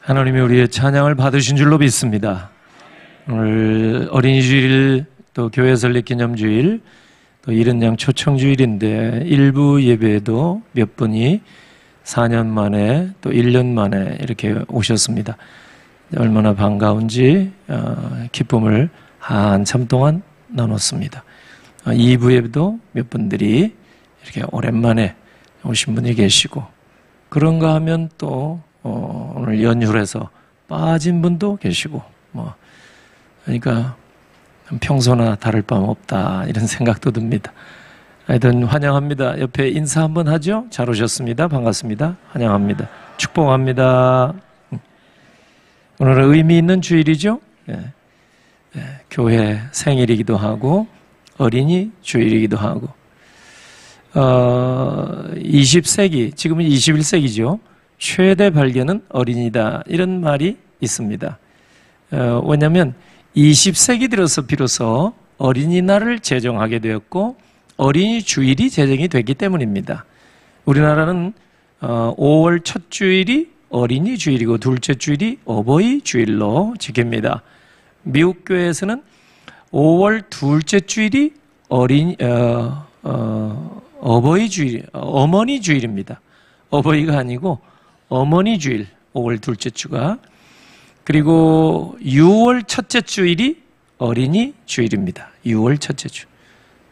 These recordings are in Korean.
하나님이 우리의 찬양을 받으신 줄로 믿습니다. 오늘 어린이 주일, 또 교회 설립 기념주일, 또 이른 양 초청주일인데 일부 예배에도 몇 분이 4년 만에 또 1년 만에 이렇게 오셨습니다. 얼마나 반가운지 기쁨을 한참 동안 나눴습니다. 2부 예배도 몇 분들이 이렇게 오랜만에 오신 분이 계시고, 그런가 하면 또 오늘 연휴라서 빠진 분도 계시고, 그러니까 평소나 다를 바는 없다, 이런 생각도 듭니다. 하여튼 환영합니다. 옆에 인사 한번 하죠. 잘 오셨습니다. 반갑습니다. 환영합니다. 축복합니다. 오늘은 의미 있는 주일이죠. 교회 생일이기도 하고 어린이 주일이기도 하고, 20세기, 지금은 21세기죠. 최대 발견은 어린이다, 이런 말이 있습니다. 왜냐하면 20세기 들어서 비로소 어린이날을 제정하게 되었고 어린이 주일이 제정이 됐기 때문입니다. 우리나라는 5월 첫 주일이 어린이 주일이고 둘째 주일이 어버이 주일로 지킵니다. 미국 교회에서는 5월 둘째 주일이 어버이 주일, 어머니 주일입니다. 어버이가 아니고 어머니 주일, 5월 둘째 주가. 그리고 6월 첫째 주일이 어린이 주일입니다. 6월 첫째 주.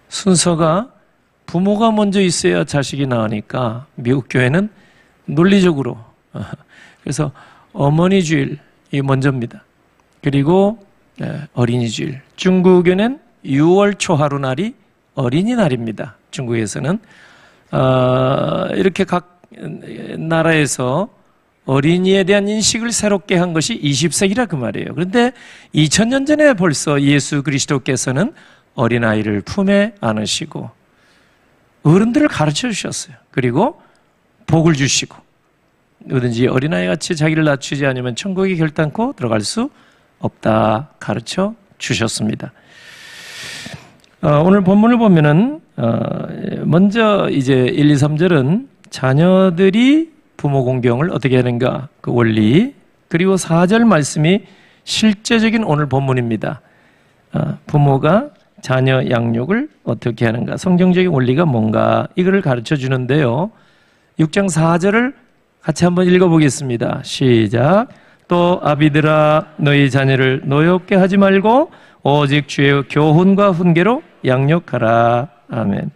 순서가 부모가 먼저 있어야 자식이 나으니까 미국 교회는 논리적으로 그래서 어머니 주일이 먼저입니다. 그리고 어린이 주일. 중국에는 6월 초하루날이 어린이날입니다. 중국에서는 이렇게 각 나라에서 어린이에 대한 인식을 새롭게 한 것이 20세기라 그 말이에요. 그런데 2000년 전에 벌써 예수 그리스도께서는 어린아이를 품에 안으시고 어른들을 가르쳐 주셨어요. 그리고 복을 주시고, 누구든지 어린아이같이 자기를 낮추지 않으면 천국에 결단코 들어갈 수 없다 가르쳐 주셨습니다. 오늘 본문을 보면은 먼저 이제 1, 2, 3절은 자녀들이 부모 공경을 어떻게 하는가, 그 원리, 그리고 4절 말씀이 실제적인 오늘 본문입니다. 부모가 자녀 양육을 어떻게 하는가, 성경적인 원리가 뭔가, 이거를 가르쳐 주는데요. 6장 4절을 같이 한번 읽어보겠습니다. 시작. 또 아비들아, 너희 자녀를 노엽게 하지 말고 오직 주의 교훈과 훈계로 양육하라. 아멘.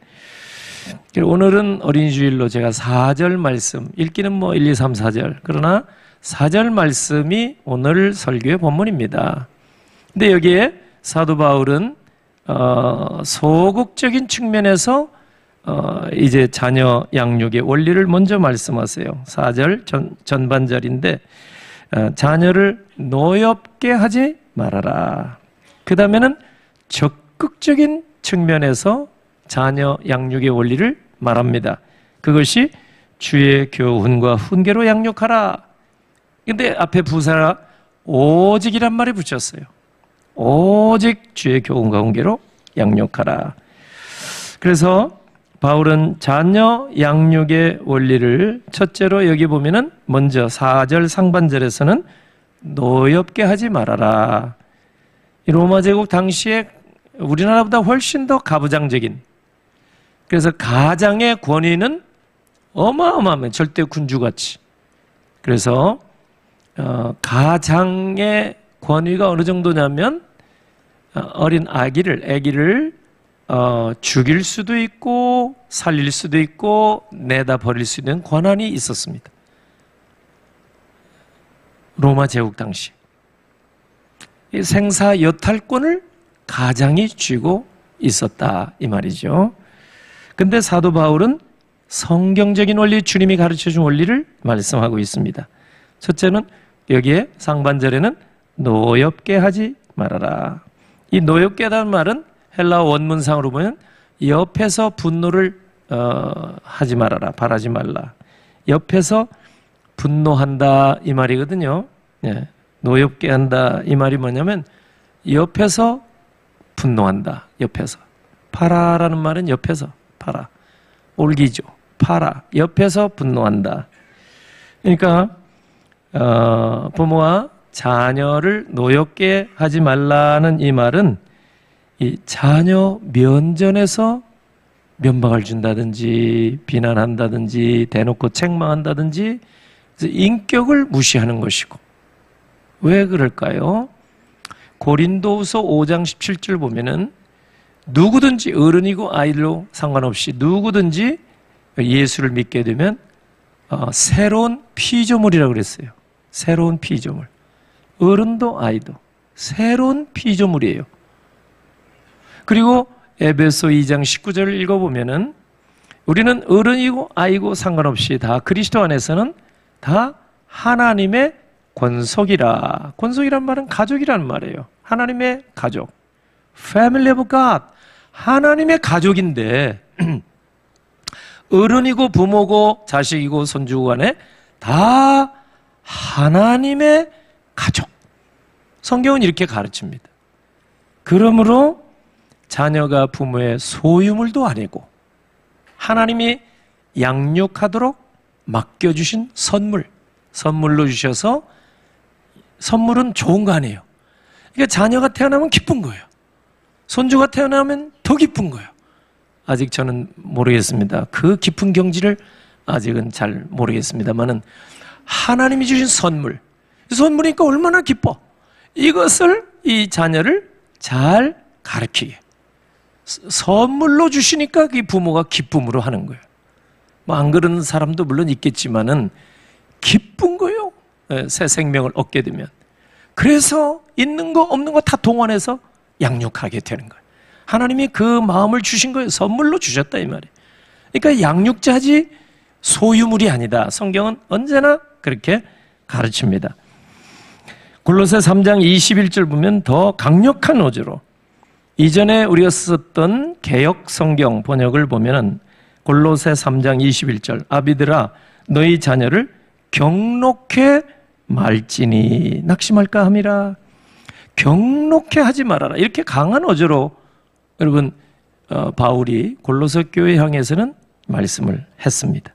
오늘은 어린이 주일로 제가 4절 말씀, 읽기는 1, 2, 3, 4절, 그러나 4절 말씀이 오늘 설교의 본문입니다. 근데 여기에 사도 바울은 소극적인 측면에서 이제 자녀 양육의 원리를 먼저 말씀하세요. 4절 전반절인데 자녀를 노엽게 하지 말아라. 그 다음에는 적극적인 측면에서 자녀 양육의 원리를 말합니다. 그것이 주의 교훈과 훈계로 양육하라. 근데 앞에 부사가 오직이란 말이 붙였어요. 오직 주의 교훈과 훈계로 양육하라. 그래서 바울은 자녀 양육의 원리를 첫째로 여기 보면은 먼저 4절 상반절에서는 노엽게 하지 말아라. 이 로마 제국 당시에 우리나라보다 훨씬 더 가부장적인, 그래서 가장의 권위는 어마어마하면 절대 군주같이. 그래서 가장의 권위가 어느 정도냐면 어린 아기를 죽일 수도 있고 살릴 수도 있고 내다 버릴 수 있는 권한이 있었습니다. 로마 제국 당시 이 생사 여탈권을 가장이 쥐고 있었다, 이 말이죠. 근데 사도 바울은 성경적인 원리, 주님이 가르쳐준 원리를 말씀하고 있습니다. 첫째는 여기에 상반절에는 노엽게 하지 말아라. 이 노엽게 하다는 말은 헬라어 원문상으로 보면 옆에서 분노를 하지 말아라, 바라지 말라. 옆에서 분노한다, 이 말이거든요. 노엽게 한다, 이 말이 뭐냐면 옆에서 분노한다, 옆에서. 파라라는 말은 옆에서, 파라. 올기죠. 파라. 옆에서 분노한다. 그러니까 부모와 자녀를 노엽게 하지 말라는 이 말은 이 자녀 면전에서 면박을 준다든지 비난한다든지 대놓고 책망한다든지 인격을 무시하는 것이고, 왜 그럴까요? 고린도후서 5장 17절 보면은 누구든지 어른이고 아이들로 상관없이 누구든지 예수를 믿게 되면 새로운 피조물이라고 그랬어요. 새로운 피조물. 어른도 아이도 새로운 피조물이에요. 그리고 에베소 2장 19절을 읽어보면은 우리는 어른이고 아이고 상관없이 다 그리스도 안에서는 다 하나님의 권속이라. 권속이란 말은 가족이라는 말이에요. 하나님의 가족. Family of God. 하나님의 가족인데 어른이고 부모고 자식이고 손주고 간에 다 하나님의 가족. 성경은 이렇게 가르칩니다. 그러므로 자녀가 부모의 소유물도 아니고 하나님이 양육하도록 맡겨주신 선물로 주셔서, 선물은 좋은 거 아니에요. 그러니까 자녀가 태어나면 기쁜 거예요. 손주가 태어나면 더 기쁜 거예요. 아직 저는 모르겠습니다. 그 깊은 경지를 아직은 잘 모르겠습니다만은 하나님이 주신 선물이니까 얼마나 기뻐. 이것을 이 자녀를 잘 가르치게 선물로 주시니까 그 부모가 기쁨으로 하는 거예요. 뭐 안 그러는 사람도 물론 있겠지만은 기쁜 거예요. 새 생명을 얻게 되면. 그래서 있는 거 없는 거 다 동원해서 양육하게 되는 거예요. 하나님이 그 마음을 주신 거예요. 선물로 주셨다 이 말이에요. 그러니까 양육자지 소유물이 아니다. 성경은 언제나 그렇게 가르칩니다. 골로새 3장 21절 보면 더 강력한 어조로, 이전에 우리가 썼던 개역 성경 번역을 보면은 골로새 3장 21절, 아비들아 너희 자녀를 경록해 말지니 낙심할까 함이라. 경록해 하지 말아라. 이렇게 강한 어조로 여러분 바울이 골로새 교회 향해서는 말씀을 했습니다.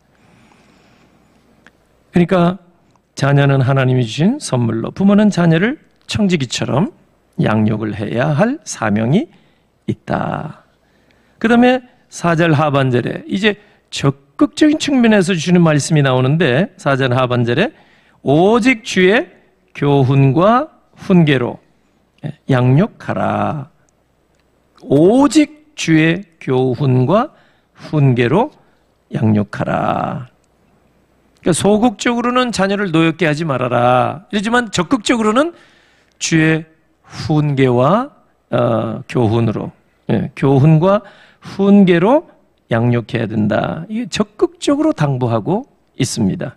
그러니까 자녀는 하나님이 주신 선물로, 부모는 자녀를 청지기처럼 양육을 해야 할 사명이 있다. 그 다음에 4절 하반절에 이제 적극적인 측면에서 주시는 말씀이 나오는데, 4절 하반절에 오직 주의 교훈과 훈계로 양육하라. 오직 주의 교훈과 훈계로 양육하라. 그러니까 소극적으로는 자녀를 노엽게 하지 말아라. 이러지만 적극적으로는 주의 훈계와 교훈으로, 교훈과 훈계로 양육해야 된다. 이게 적극적으로 당부하고 있습니다.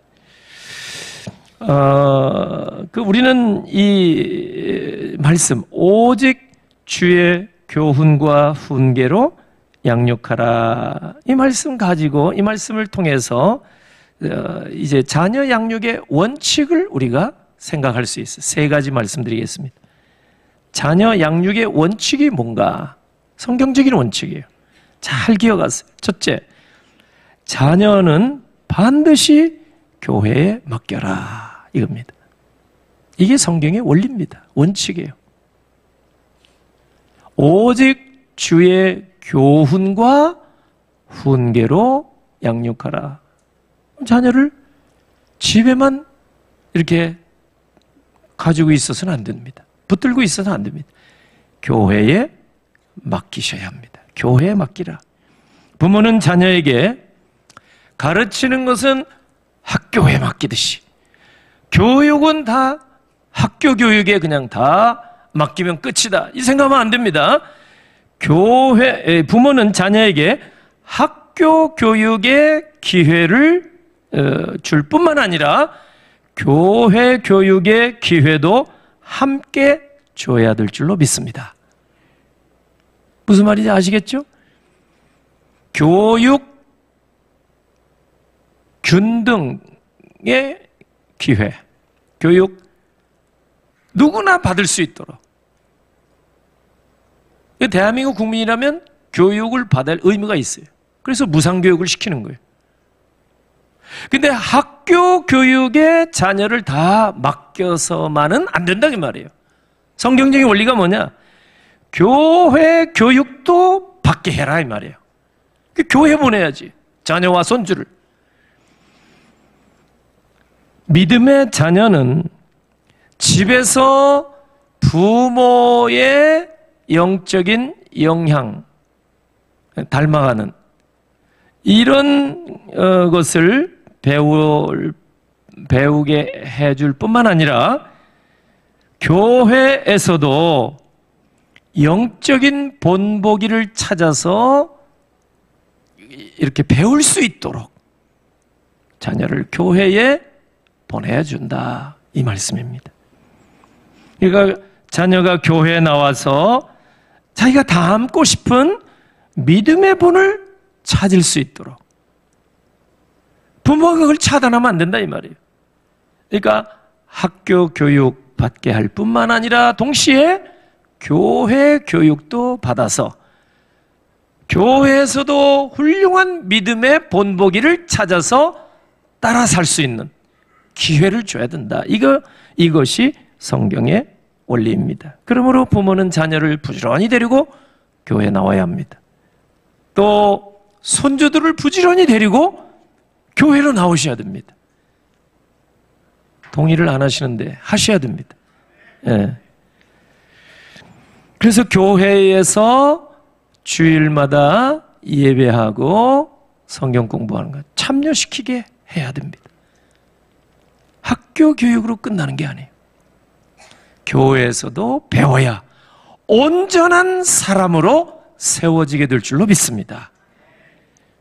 우리는 이 말씀, 오직 주의 교훈과 훈계로 양육하라. 이 말씀 가지고, 이 말씀을 통해서 이제 자녀 양육의 원칙을 우리가 생각할 수 있어요. 세 가지 말씀드리겠습니다. 자녀 양육의 원칙이 뭔가? 성경적인 원칙이에요. 잘 기억하세요. 첫째, 자녀는 반드시 교회에 맡겨라. 이겁니다. 이게 성경의 원리입니다. 원칙이에요. 오직 주의 교훈과 훈계로 양육하라. 자녀를 집에만 이렇게 가지고 있어서는 안 됩니다. 붙들고 있어서는 안 됩니다. 교회에 맡기셔야 합니다. 교회에 맡기라. 부모는 자녀에게 가르치는 것은 학교에 맡기듯이, 교육은 다 학교 교육에 그냥 다 맡기면 끝이다, 이 생각하면 안 됩니다. 부모는 자녀에게 학교 교육의 기회를 줄 뿐만 아니라 교회 교육의 기회도 함께 줘야 될 줄로 믿습니다. 무슨 말인지 아시겠죠? 교육 균등의 기회, 교육 누구나 받을 수 있도록. 대한민국 국민이라면 교육을 받을 의무가 있어요. 그래서 무상교육을 시키는 거예요. 근데 학교 교육에 자녀를 다 맡겨서만은 안 된다, 이 말이에요. 성경적인 원리가 뭐냐? 교회 교육도 받게 해라, 이 말이에요. 교회 보내야지, 자녀와 손주를. 믿음의 자녀는 집에서 부모의 영적인 영향, 닮아가는 이런 것을 배우게 해줄 뿐만 아니라 교회에서도 영적인 본보기를 찾아서 이렇게 배울 수 있도록 자녀를 교회에 보내야 준다, 이 말씀입니다. 그러니까 자녀가 교회에 나와서 자기가 닮고 싶은 믿음의 본을 찾을 수 있도록 부모가 그걸 차단하면 안 된다, 이 말이에요. 그러니까 학교 교육 받게 할 뿐만 아니라 동시에 교회 교육도 받아서 교회에서도 훌륭한 믿음의 본보기를 찾아서 따라 살 수 있는 기회를 줘야 된다. 이것이 성경의 원리입니다. 그러므로 부모는 자녀를 부지런히 데리고 교회에 나와야 합니다. 또 손주들을 부지런히 데리고 교회로 나오셔야 됩니다. 동의를 안 하시는데 하셔야 됩니다. 예. 그래서 교회에서 주일마다 예배하고 성경 공부하는 것 참여시키게 해야 됩니다. 학교 교육으로 끝나는 게 아니에요. 교회에서도 배워야 온전한 사람으로 세워지게 될 줄로 믿습니다.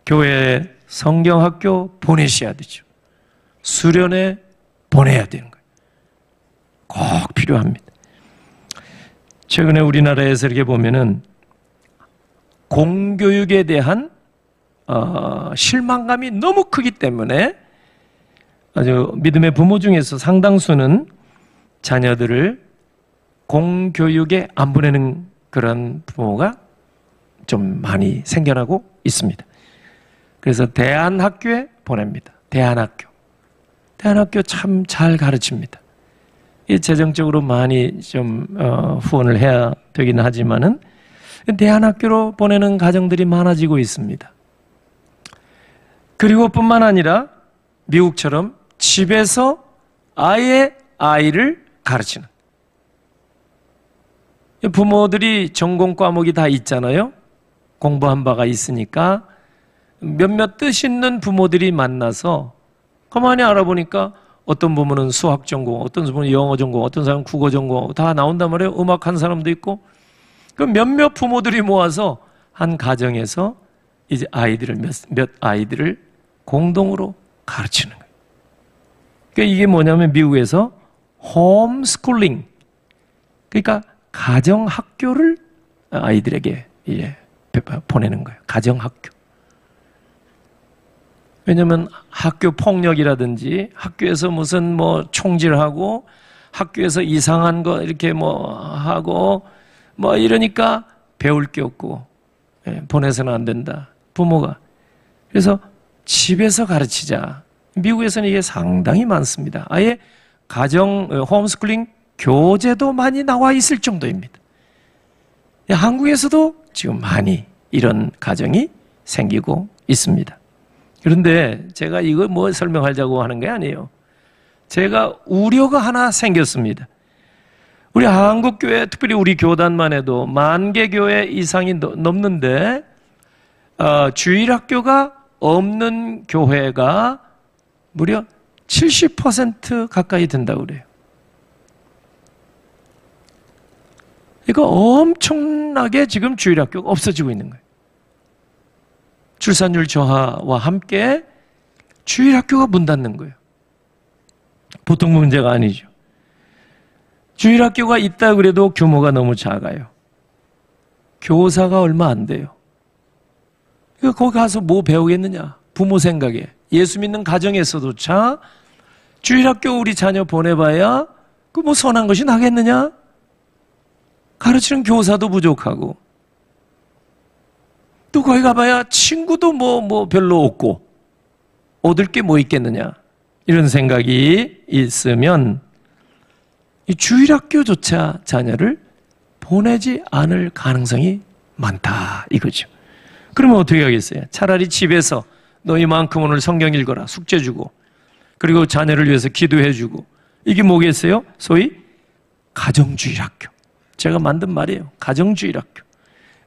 교회에 성경학교 보내셔야 되죠. 수련회 보내야 되는 거예요. 꼭 필요합니다. 최근에 우리나라에서 이렇게 보면은 공교육에 대한 실망감이 너무 크기 때문에 아주 믿음의 부모 중에서 상당수는 자녀들을 공교육에 안 보내는 그런 부모가 좀 많이 생겨나고 있습니다. 그래서 대안학교에 보냅니다. 대안학교 참 잘 가르칩니다. 재정적으로 많이 좀 후원을 해야 되긴 하지만은 대안학교로 보내는 가정들이 많아지고 있습니다. 그리고 뿐만 아니라 미국처럼 집에서 아예 아이를 가르치는, 부모들이 전공 과목이 다 있잖아요. 공부한 바가 있으니까 몇몇 뜻 있는 부모들이 만나서 가만히 알아보니까 어떤 부모는 수학 전공, 어떤 부모는 영어 전공, 어떤 사람은 국어 전공 다 나온단 말이에요. 음악한 사람도 있고. 그 몇몇 부모들이 모아서 한 가정에서 이제 아이들을 몇 아이들을 공동으로 가르치는 거예요. 그러니까 이게 뭐냐면 미국에서 홈스쿨링, 그러니까 가정학교를 아이들에게 보내는 거예요. 가정학교. 왜냐하면 학교 폭력이라든지 학교에서 무슨 뭐 총질하고 학교에서 이상한 거 이렇게 뭐 하고 뭐 이러니까 배울 게 없고 보내서는 안 된다, 부모가. 그래서 집에서 가르치자. 미국에서는 이게 상당히 많습니다. 아예 가정 홈스쿨링 교재도 많이 나와 있을 정도입니다. 한국에서도 지금 많이 이런 가정이 생기고 있습니다. 그런데 제가 이거 뭐 설명하려고 하는 게 아니에요. 제가 우려가 하나 생겼습니다. 우리 한국교회, 특별히 우리 교단만 해도 10,000개 교회 이상이 넘는데 주일학교가 없는 교회가 무려 70% 가까이 된다고 그래요. 이거 엄청나게 지금 주일학교가 없어지고 있는 거예요. 출산율 저하와 함께 주일학교가 문 닫는 거예요. 보통 문제가 아니죠. 주일학교가 있다 그래도 규모가 너무 작아요. 교사가 얼마 안 돼요. 그러니까 거기 가서 뭐 배우겠느냐? 부모 생각에. 예수 믿는 가정에서조차 주일학교 우리 자녀 보내봐야 그 뭐 선한 것이 나겠느냐? 가르치는 교사도 부족하고 또 거기 가봐야 친구도 뭐 별로 없고 얻을 게 뭐 있겠느냐, 이런 생각이 있으면 이 주일학교조차 자녀를 보내지 않을 가능성이 많다 이거죠. 그러면 어떻게 하겠어요? 차라리 집에서 너희만큼 오늘 성경 읽어라, 숙제 주고, 그리고 자녀를 위해서 기도해 주고, 이게 뭐겠어요? 소위 가정주일학교. 제가 만든 말이에요. 가정주일학교.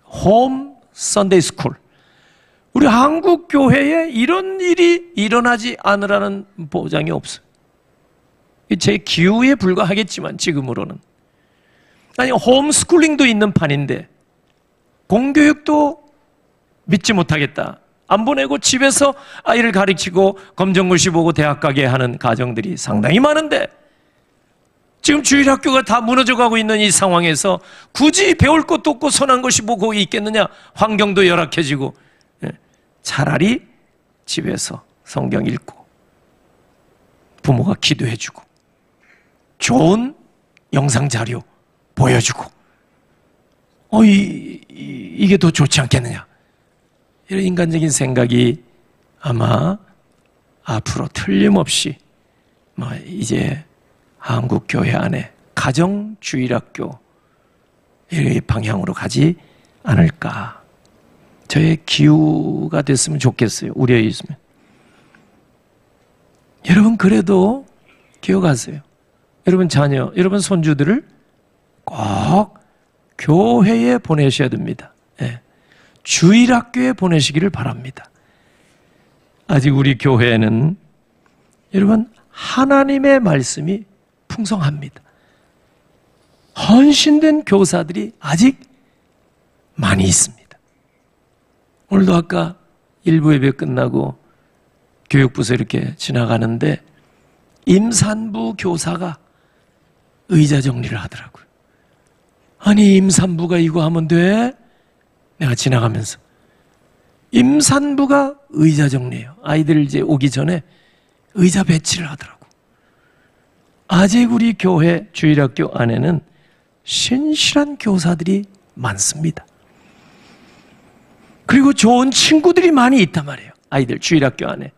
홈 선데이 스쿨. 우리 한국 교회에 이런 일이 일어나지 않으라는 보장이 없어요. 제 기우에 불과하겠지만 지금으로는. 아니, 홈스쿨링도 있는 판인데 공교육도 믿지 못하겠다, 안 보내고 집에서 아이를 가르치고 검정고시 보고 대학 가게 하는 가정들이 상당히 많은데, 지금 주일학교가 다 무너져가고 있는 이 상황에서 굳이 배울 것도 없고 선한 것이 뭐 거기 있겠느냐, 환경도 열악해지고, 차라리 집에서 성경 읽고 부모가 기도해주고 좋은 영상자료 보여주고, 이게 더 좋지 않겠느냐, 이런 인간적인 생각이 아마 앞으로 틀림없이 이제 한국 교회 안에 가정주일학교 이 방향으로 가지 않을까. 저의 기우가 됐으면 좋겠어요. 우려에 있으면. 여러분, 그래도 기억하세요. 여러분 자녀, 여러분 손주들을 꼭 교회에 보내셔야 됩니다. 주일학교에 보내시기를 바랍니다. 아직 우리 교회에는 여러분 하나님의 말씀이 풍성합니다. 헌신된 교사들이 아직 많이 있습니다. 오늘도 아까 일부 예배 끝나고 교육부서 이렇게 지나가는데 임산부 교사가 의자 정리를 하더라고요. 아니, 임산부가 이거 하면 돼? 내가 지나가면서 임산부가 의자 정리해요. 아이들 이제 오기 전에 의자 배치를 하더라고. 아직 우리 교회 주일학교 안에는 신실한 교사들이 많습니다. 그리고 좋은 친구들이 많이 있단 말이에요. 아이들 주일학교 안에.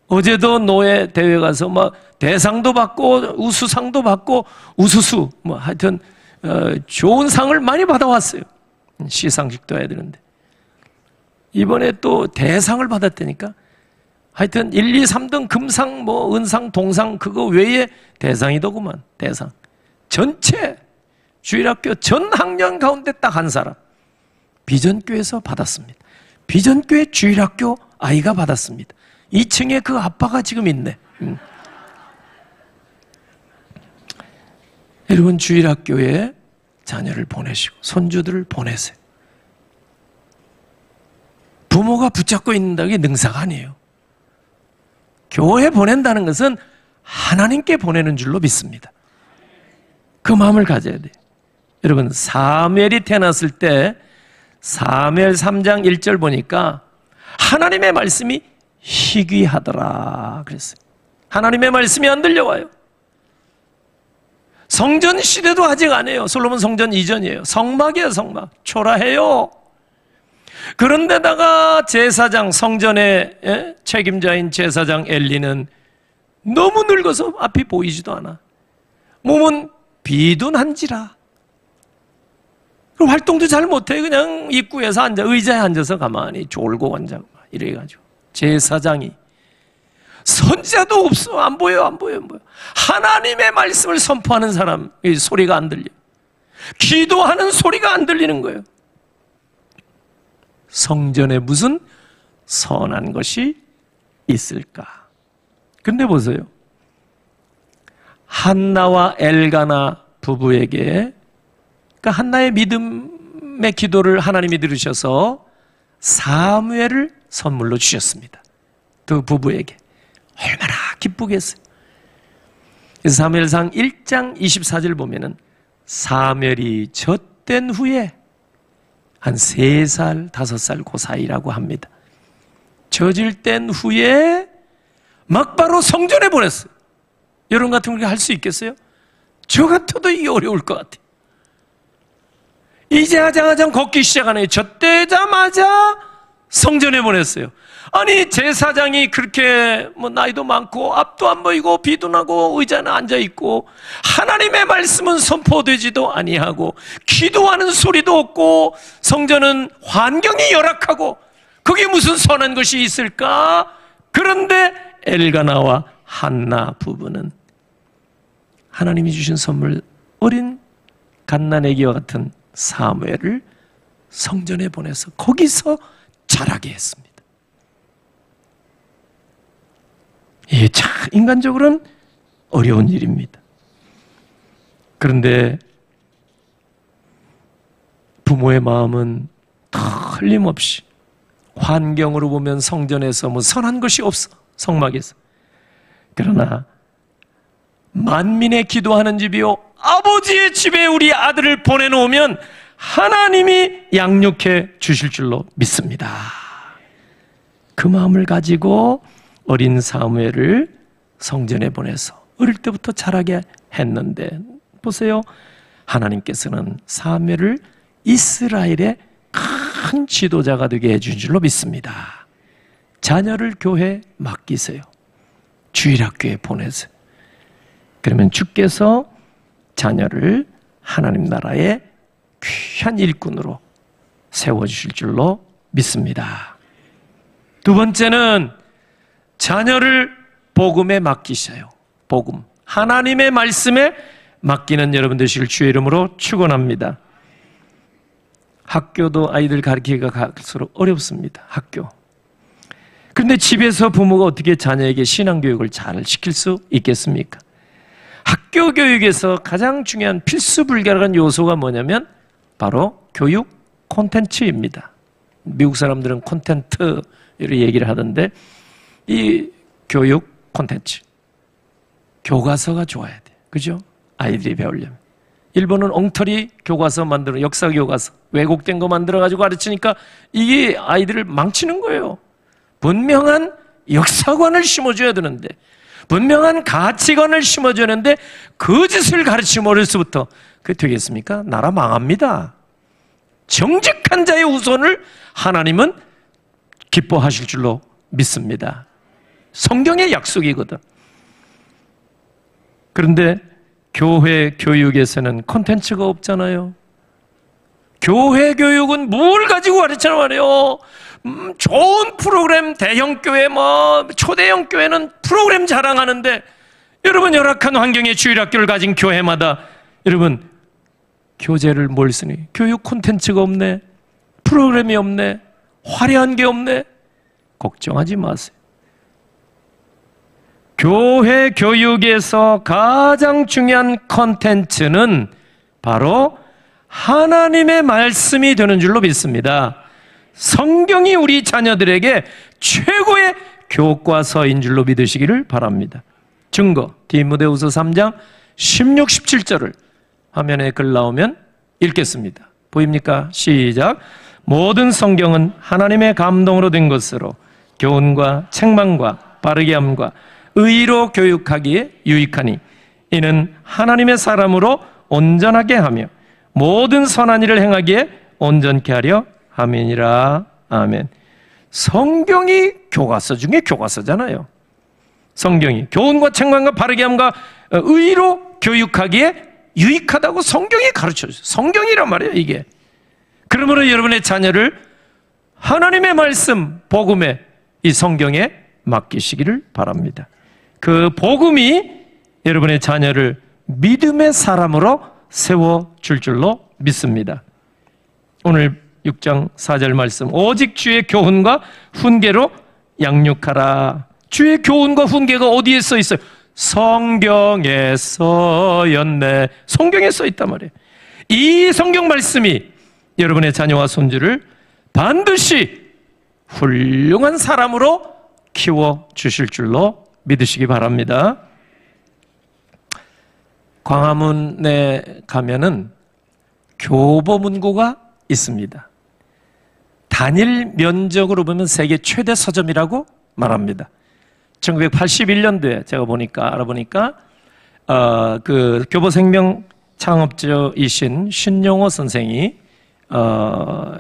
어제도 노예 대회 가서 대상도 받고 우수상도 받고 우수수 하여튼 좋은 상을 많이 받아왔어요. 시상식도 해야 되는데 이번에 또 대상을 받았다니까. 하여튼 1, 2, 3등 금상 은상 동상 그거 외에 대상이더구만. 대상. 전체 주일학교 전 학년 가운데 딱 한 사람 비전교에서 받았습니다. 비전교의 주일학교 아이가 받았습니다. 2층에 그 아빠가 지금 있네. 여러분 주일학교에 자녀를 보내시고 손주들을 보내세요. 부모가 붙잡고 있는다는 게 능사가 아니에요. 교회 보낸다는 것은 하나님께 보내는 줄로 믿습니다. 그 마음을 가져야 돼요. 여러분 사무엘이 태어났을 때 사무엘 3장 1절 보니까 하나님의 말씀이 희귀하더라 그랬어요. 하나님의 말씀이 안 들려와요. 성전 시대도 아직 안 해요. 솔로몬 성전 이전이에요. 성막이에요. 성막. 초라해요. 그런데다가 제사장, 성전의 책임자인 제사장 엘리는 너무 늙어서 앞이 보이지도 않아. 몸은 비둔한지라. 활동도 잘 못해. 그냥 입구에서 앉아, 의자에 앉아서 가만히 졸고 앉아 이래가지고. 제사장이 선지자도 없어. 안 보여, 안 보여, 안 보여. 하나님의 말씀을 선포하는 사람 소리가 안 들려. 기도하는 소리가 안 들리는 거예요. 성전에 무슨 선한 것이 있을까? 근데 보세요. 한나와 엘가나 부부에게, 그러니까 한나의 믿음의 기도를 하나님이 들으셔서 사무엘을 선물로 주셨습니다. 두 부부에게. 얼마나 기쁘겠어요. 사무엘상 1장 24절 보면은 사무엘이 젖된 후에 한 3살, 5살 그 사이라고 합니다. 젖을 뗀 후에 막바로 성전에 보냈어요. 여러분 같으면 그렇게 할 수 있겠어요? 저 같아도 이게 어려울 것 같아요. 이제 아장아장 걷기 시작하네요. 젖대자마자 성전에 보냈어요. 아니 제사장이 그렇게 나이도 많고 앞도 안 보이고 비둔하고 의자는 앉아있고 하나님의 말씀은 선포되지도 아니하고 기도하는 소리도 없고 성전은 환경이 열악하고 그게 무슨 선한 것이 있을까? 그런데 엘가나와 한나 부부는 하나님이 주신 선물 어린 갓난아기와 같은 사무엘을 성전에 보내서 거기서 자라게 했습니다. 이게 참 인간적으로는 어려운 일입니다. 그런데 부모의 마음은 틀림없이 환경으로 보면 성전에서 선한 것이 없어, 성막에서. 그러나 만민의 기도하는 집이요 아버지의 집에 우리 아들을 보내놓으면 하나님이 양육해 주실 줄로 믿습니다. 그 마음을 가지고 어린 사무엘을 성전에 보내서 어릴 때부터 자라게 했는데 보세요. 하나님께서는 사무엘을 이스라엘의 큰 지도자가 되게 해준 줄로 믿습니다. 자녀를 교회에 맡기세요. 주일학교에 보내세요. 그러면 주께서 자녀를 하나님 나라의 귀한 일꾼으로 세워주실 줄로 믿습니다. 두 번째는 자녀를 복음에 맡기셔요. 복음, 하나님의 말씀에 맡기는 여러분 되시길 주의 이름으로 축원합니다. 학교도 아이들 가르치기가 갈수록 어렵습니다. 학교. 그런데 집에서 부모가 어떻게 자녀에게 신앙교육을 잘 시킬 수 있겠습니까? 학교 교육에서 가장 중요한 필수불가한 요소가 뭐냐면 바로 교육 콘텐츠입니다. 미국 사람들은 콘텐트 이렇게 얘기를 하던데 이 교육 콘텐츠 교과서가 좋아야 돼. 그죠? 아이들이 배우려면. 일본은 엉터리 교과서 만들어, 역사 교과서 왜곡된 거 만들어가지고 가르치니까 이게 아이들을 망치는 거예요. 분명한 역사관을 심어줘야 되는데, 분명한 가치관을 심어줘야 하는데 그 짓을 가르치면 어려서부터 그게 되겠습니까? 나라 망합니다. 정직한 자의 후손을 하나님은 기뻐하실 줄로 믿습니다. 성경의 약속이거든. 그런데 교회 교육에서는 콘텐츠가 없잖아요. 교회 교육은 뭘 가지고 가르치는 말이에요. 좋은 프로그램, 대형 교회, 초대형 교회는 프로그램 자랑하는데, 여러분 열악한 환경의 주일학교를 가진 교회마다 여러분 교재를 뭘 쓰니? 교육 콘텐츠가 없네, 프로그램이 없네, 화려한 게 없네. 걱정하지 마세요. 교회 교육에서 가장 중요한 콘텐츠는 바로 하나님의 말씀이 되는 줄로 믿습니다. 성경이 우리 자녀들에게 최고의 교과서인 줄로 믿으시기를 바랍니다. 증거, 디모데후서 3장 16, 17절을 화면에 글 나오면 읽겠습니다. 보입니까? 시작. 모든 성경은 하나님의 감동으로 된 것으로 교훈과 책망과 바르게 함과 의로 교육하기에 유익하니 이는 하나님의 사람으로 온전하게 하며 모든 선한 일을 행하기에 온전케 하려 함이니라. 아멘. 성경이 교과서 중에 교과서잖아요. 성경이 교훈과 책망과 바르게 함과 의로 교육하기에 유익하다고 성경이 가르쳐줘요. 성경이란 말이에요, 이게. 그러므로 여러분의 자녀를 하나님의 말씀, 복음에, 이 성경에 맡기시기를 바랍니다. 그 복음이 여러분의 자녀를 믿음의 사람으로 세워줄 줄로 믿습니다. 오늘 6장 4절 말씀, 오직 주의 교훈과 훈계로 양육하라. 주의 교훈과 훈계가 어디에 써 있어요? 성경에 써였네. 성경에 써 있단 말이에요. 이 성경 말씀이 여러분의 자녀와 손주를 반드시 훌륭한 사람으로 키워주실 줄로 믿으시기 바랍니다. 광화문에 가면은 교보문고가 있습니다. 단일 면적으로 보면 세계 최대 서점이라고 말합니다. 1981년도에 제가 알아보니까 그 교보생명 창업주이신 신용호 선생이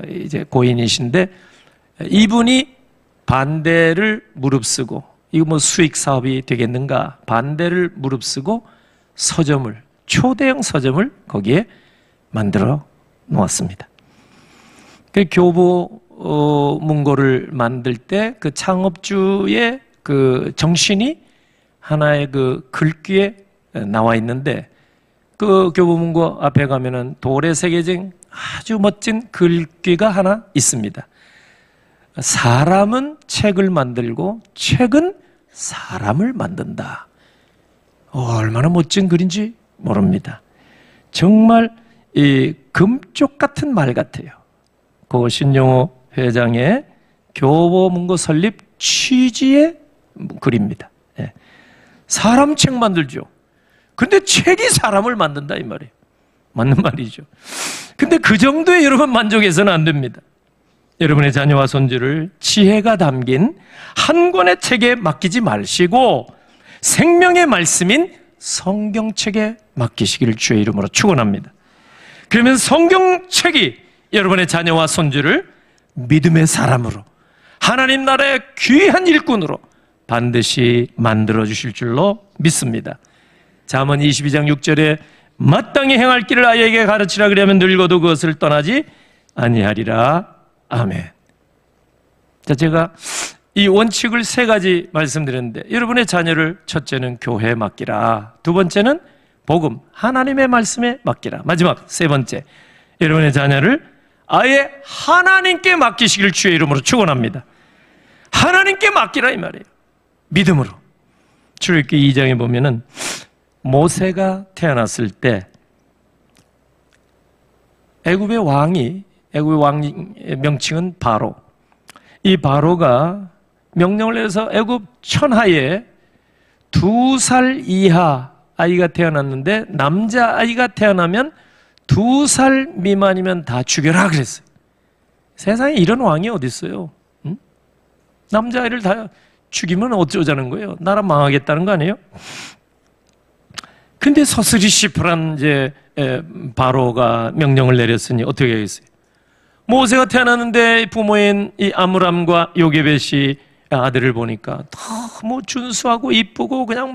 이제 고인이신데, 이분이 반대를 무릅쓰고, 이거 뭐 수익 사업이 되겠는가? 반대를 무릅쓰고 서점을, 초대형 서점을 거기에 만들어 놓았습니다. 그 교보 문고를 만들 때 그 창업주의 그 정신이 하나의 그 글귀에 나와 있는데, 그 교보 문고 앞에 가면은 돌에 새겨진 아주 멋진 글귀가 하나 있습니다. 사람은 책을 만들고 책은 사람을 만든다. 얼마나 멋진 글인지 모릅니다. 정말 이 금쪽 같은 말 같아요. 그 신용호 회장의 교보문고 설립 취지의 글입니다. 사람 책 만들죠. 근데 책이 사람을 만든다 이 말이에요. 맞는 말이죠. 근데 그 정도에 여러분 만족해서는 안 됩니다. 여러분의 자녀와 손주를 지혜가 담긴 한 권의 책에 맡기지 마시고 생명의 말씀인 성경책에 맡기시기를 주의 이름으로 축원합니다. 그러면 성경책이 여러분의 자녀와 손주를 믿음의 사람으로, 하나님 나라의 귀한 일꾼으로 반드시 만들어 주실 줄로 믿습니다. 잠언 22장 6절에 마땅히 행할 길을 아이에게 가르치라, 그러면 늙어도 그것을 떠나지 아니하리라. 아멘. 자, 제가 이 원칙을 세 가지 말씀드렸는데, 여러분의 자녀를 첫째는 교회에 맡기라, 두 번째는 복음, 하나님의 말씀에 맡기라, 마지막 세 번째, 여러분의 자녀를 아예 하나님께 맡기시길 주의 이름으로 축원합니다. 하나님께 맡기라 이 말이에요. 믿음으로. 출애굽기 2장에 보면은 모세가 태어났을 때 애굽의 왕의 명칭은 바로, 이 바로가 명령을 내려서 애굽 천하에 2살 이하 아이가 태어났는데, 남자아이가 태어나면 2살 미만이면 다 죽여라 그랬어요. 세상에 이런 왕이 어디 있어요? 응? 남자아이를 다 죽이면 어쩌자는 거예요? 나라 망하겠다는 거 아니에요? 근데 서슬이 시프란 이제 바로가 명령을 내렸으니 어떻게 하겠어요? 모세가 태어났는데 부모인 이 아므람과 요게벳이 아들을 보니까 너무 준수하고 이쁘고 그냥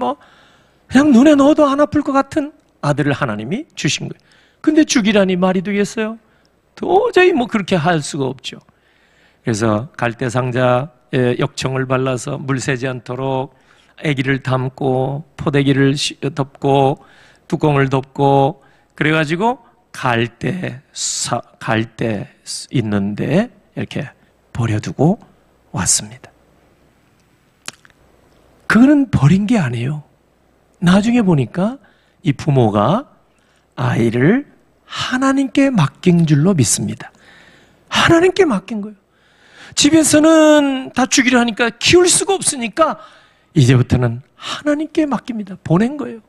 눈에 넣어도 안 아플 것 같은 아들을 하나님이 주신 거예요. 근데 죽이라니 말이 되겠어요? 도저히 그렇게 할 수가 없죠. 그래서 갈대상자에 역청을 발라서 물 새지 않도록 아기를 담고 포대기를 덮고 뚜껑을 덮고, 그래가지고 갈대 있는데 이렇게 버려두고 왔습니다. 그거는 버린 게 아니에요. 나중에 보니까 이 부모가 아이를 하나님께 맡긴 줄로 믿습니다. 하나님께 맡긴 거예요. 집에서는 다 죽이려 하니까 키울 수가 없으니까 이제부터는 하나님께 맡깁니다. 보낸 거예요.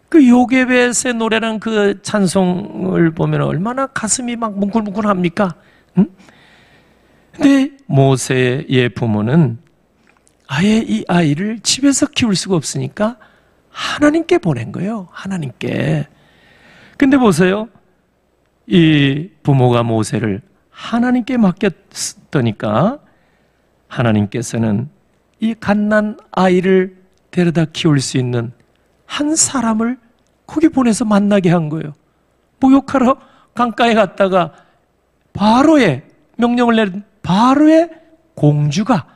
그 요게벳의 노래랑 그 찬송을 보면 얼마나 가슴이 막 뭉클뭉클합니까? 응? 근데 모세의 부모는 아예 이 아이를 집에서 키울 수가 없으니까 하나님께 보낸 거예요. 하나님께. 근데 보세요. 이 부모가 모세를 하나님께 맡겼더니까 하나님께서는 이 갓난 아이를 데려다 키울 수 있는 한 사람을 거기 보내서 만나게 한 거예요. 목욕하러 강가에 갔다가 바로의 명령을 내린 바로의 공주가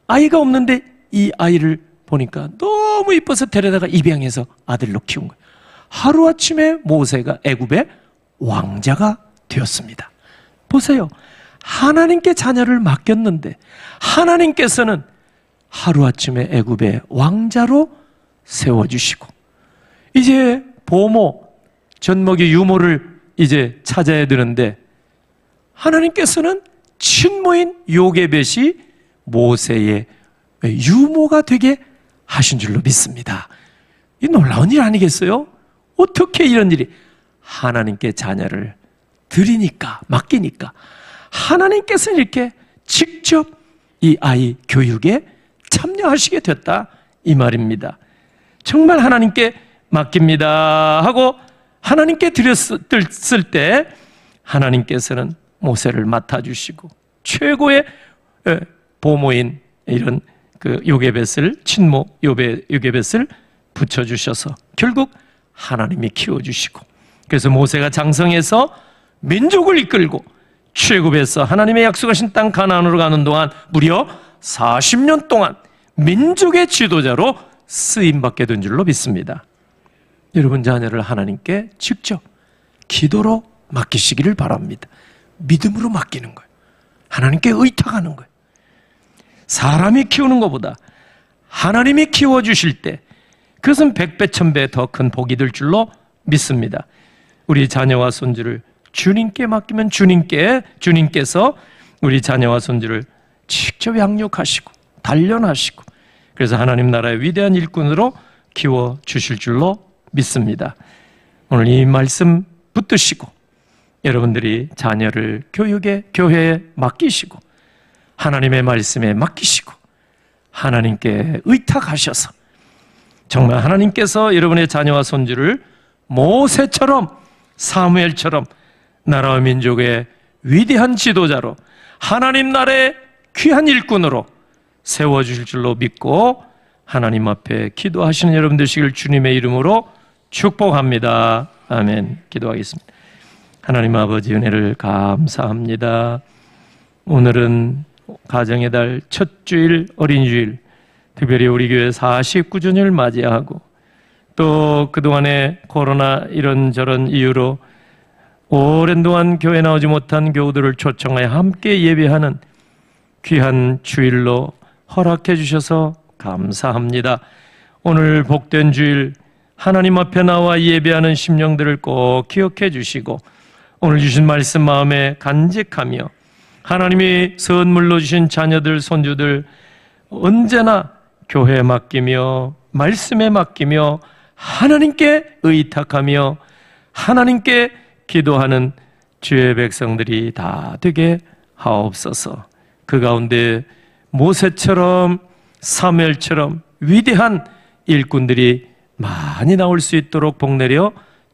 아이가 없는데 이 아이를 보니까 너무 이뻐서 데려다가 입양해서 아들로 키운 거예요. 하루아침에 모세가 애굽의 왕자가 되었습니다. 보세요. 하나님께 자녀를 맡겼는데 하나님께서는 하루아침에 애굽의 왕자로 세워주시고, 이제 보모, 젖먹이 유모를 이제 찾아야 되는데 하나님께서는 친모인 요게벳이 모세의 유모가 되게 하신 줄로 믿습니다. 이 놀라운 일 아니겠어요? 어떻게 이런 일이? 하나님께 자녀를 드리니까, 맡기니까 하나님께서는 이렇게 직접 이 아이 교육에 참여하시게 됐다 이 말입니다. 정말 하나님께 맡깁니다 하고 하나님께 드렸을 때 하나님께서는 모세를 맡아주시고 최고의 보모인 이런 그 요게벳을, 친모 요게벳을 붙여주셔서 결국 하나님이 키워주시고, 그래서 모세가 장성해서 민족을 이끌고 출애굽해서 하나님의 약속하신 땅 가나안으로 가는 동안 무려 40년 동안 민족의 지도자로 쓰임받게 된 줄로 믿습니다. 여러분 자녀를 하나님께 직접 기도로 맡기시기를 바랍니다. 믿음으로 맡기는 거예요. 하나님께 의탁하는 거예요. 사람이 키우는 것보다 하나님이 키워주실 때 그것은 100배, 1000배 더 큰 복이 될 줄로 믿습니다. 우리 자녀와 손주를 주님께 맡기면 주님께서 우리 자녀와 손주를 직접 양육하시고 단련하시고, 그래서 하나님 나라의 위대한 일꾼으로 키워주실 줄로 믿습니다. 오늘 이 말씀 붙드시고 여러분들이 자녀를 교회에 맡기시고 하나님의 말씀에 맡기시고 하나님께 의탁하셔서 정말 하나님께서 여러분의 자녀와 손주를 모세처럼 사무엘처럼 나라와 민족의 위대한 지도자로 하나님 나라의 귀한 일꾼으로 세워주실 줄로 믿고 하나님 앞에 기도하시는 여러분 되시길 주님의 이름으로 축복합니다. 아멘. 기도하겠습니다. 하나님 아버지 은혜를 감사합니다. 오늘은 가정의 달 첫 주일 어린 주일, 특별히 우리 교회 49주년을 맞이하고 또 그동안에 코로나 이런저런 이유로 오랜 동안 교회 나오지 못한 교우들을 초청하여 함께 예배하는 귀한 주일로 허락해 주셔서 감사합니다. 오늘 복된 주일 하나님 앞에 나와 예배하는 심령들을 꼭 기억해 주시고 오늘 주신 말씀 마음에 간직하며 하나님이 선물로 주신 자녀들, 손주들 언제나 교회에 맡기며 말씀에 맡기며 하나님께 의탁하며 하나님께 기도하는 주의 백성들이 다 되게 하옵소서. 그 가운데 모세처럼 사무엘처럼 위대한 일꾼들이 많이 나올 수 있도록 복내려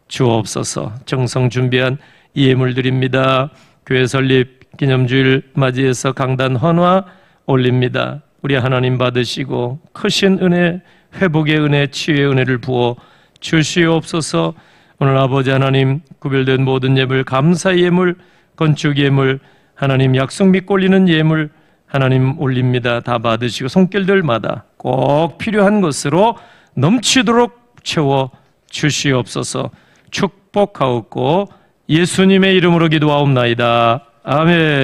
주옵소서. 정성 준비한 예물 드립니다. 교회 설립 기념주일 맞이해서 강단 헌화 올립니다. 우리 하나님 받으시고 크신 은혜, 회복의 은혜, 치유의 은혜를 부어 주시옵소서. 오늘 아버지 하나님 구별된 모든 예물, 감사 예물, 건축 예물, 하나님 약속 믿고 올리는 예물 하나님 올립니다. 다 받으시고 손길들마다 꼭 필요한 것으로 넘치도록 채워 주시옵소서. 축복하옵고 예수님의 이름으로 기도하옵나이다. 아멘.